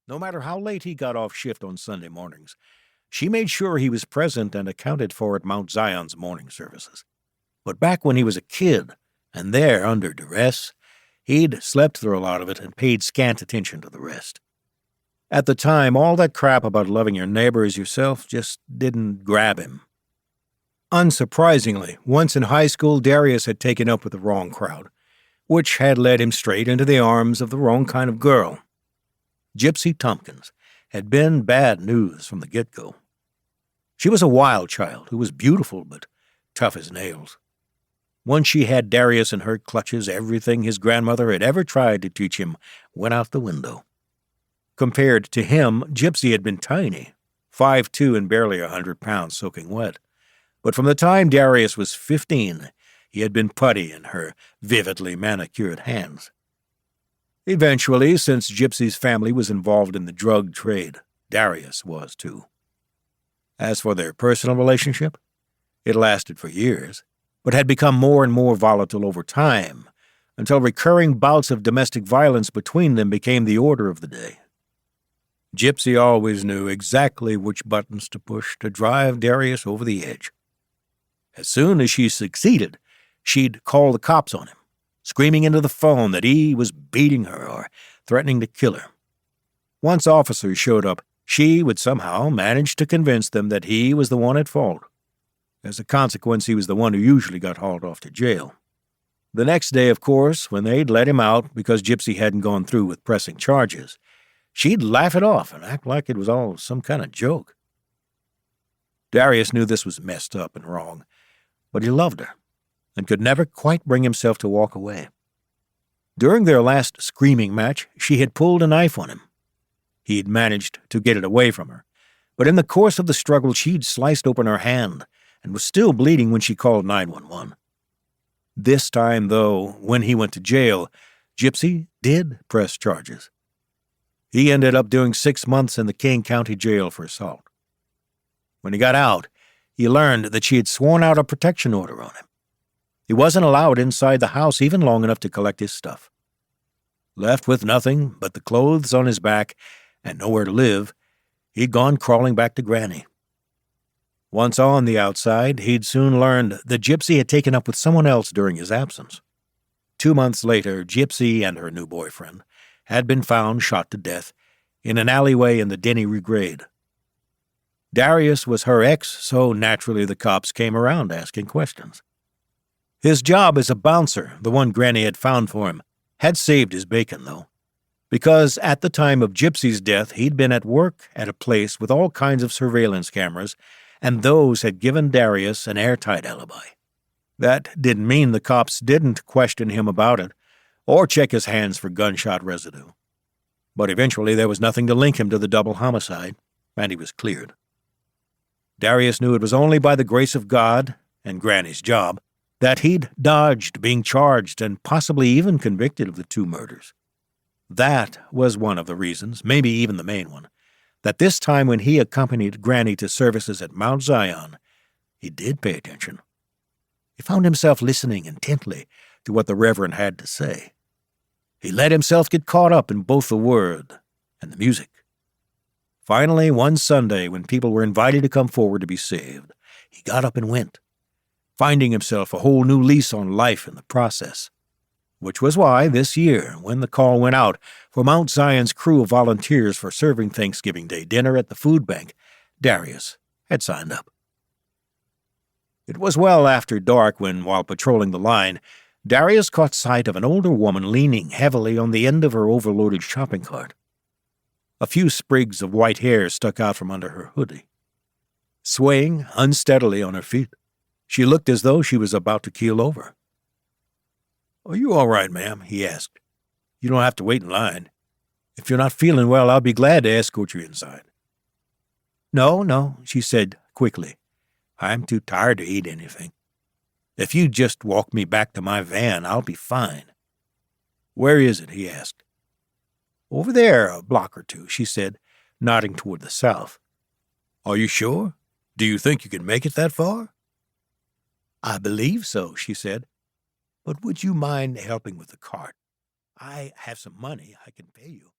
No matter how late he got off shift on Sunday mornings, she made sure he was present and accounted for at Mount Zion's morning services. But back when he was a kid, and there under duress, he'd slept through a lot of it and paid scant attention to the rest. At the time, all that crap about loving your neighbor as yourself just didn't grab him. Unsurprisingly, once in high school, Darius had taken up with the wrong crowd, which had led him straight into the arms of the wrong kind of girl. Gypsy Tompkins had been bad news from the get-go. She was a wild child who was beautiful but tough as nails. Once she had Darius in her clutches, everything his grandmother had ever tried to teach him went out the window. Compared to him, Gypsy had been tiny, 5'2" and barely 100 pounds soaking wet. But from the time Darius was 15, he had been putty in her vividly manicured hands. Eventually, since Gypsy's family was involved in the drug trade, Darius was too. As for their personal relationship, it lasted for years, but had become more and more volatile over time, until recurring bouts of domestic violence between them became the order of the day. Gypsy always knew exactly which buttons to push to drive Darius over the edge. As soon as she succeeded, she'd call the cops on him, screaming into the phone that he was beating her or threatening to kill her. Once officers showed up, she would somehow manage to convince them that he was the one at fault. As a consequence, he was the one who usually got hauled off to jail. The next day, of course, when they'd let him out because Gypsy hadn't gone through with pressing charges, she'd laugh it off and act like it was all some kind of joke. Darius knew this was messed up and wrong, but he loved her and could never quite bring himself to walk away. During their last screaming match, she had pulled a knife on him. He'd managed to get it away from her, but in the course of the struggle, she'd sliced open her hand and was still bleeding when she called 911. This time, though, when he went to jail, Gypsy did press charges. He ended up doing 6 months in the King County Jail for assault. When he got out, he learned that she had sworn out a protection order on him. He wasn't allowed inside the house even long enough to collect his stuff. Left with nothing but the clothes on his back and nowhere to live, he'd gone crawling back to Granny. Once on the outside, he'd soon learned that Gypsy had taken up with someone else during his absence. 2 months later, Gypsy and her new boyfriend had been found shot to death in an alleyway in the Denny Regrade. Darius was her ex, so naturally the cops came around asking questions. His job as a bouncer, the one Granny had found for him, had saved his bacon, though, because at the time of Gypsy's death, he'd been at work at a place with all kinds of surveillance cameras, and those had given Darius an airtight alibi. That didn't mean the cops didn't question him about it or check his hands for gunshot residue. But eventually there was nothing to link him to the double homicide, and he was cleared. Darius knew it was only by the grace of God and Granny's job that he'd dodged being charged and possibly even convicted of the 2 murders. That was one of the reasons, maybe even the main one, that this time when he accompanied Granny to services at Mount Zion, he did pay attention. He found himself listening intently to what the Reverend had to say. He let himself get caught up in both the word and the music. Finally, one Sunday, when people were invited to come forward to be saved, he got up and went, finding himself a whole new lease on life in the process. Which was why, this year, when the call went out for Mount Zion's crew of volunteers for serving Thanksgiving Day dinner at the food bank, Darius had signed up. It was well after dark when, while patrolling the line, Darius caught sight of an older woman leaning heavily on the end of her overloaded shopping cart. A few sprigs of white hair stuck out from under her hoodie. Swaying unsteadily on her feet, she looked as though she was about to keel over. "Are you all right, ma'am?" he asked. "You don't have to wait in line. If you're not feeling well, I'll be glad to escort you inside." No, she said quickly. "I'm too tired to eat anything. If you just walk me back to my van, I'll be fine." "Where is it?" he asked. "Over there, a block or 2, she said, nodding toward the south. "Are you sure? Do you think you can make it that far?" "I believe so," she said. "But would you mind helping with the cart? I have some money I can pay you."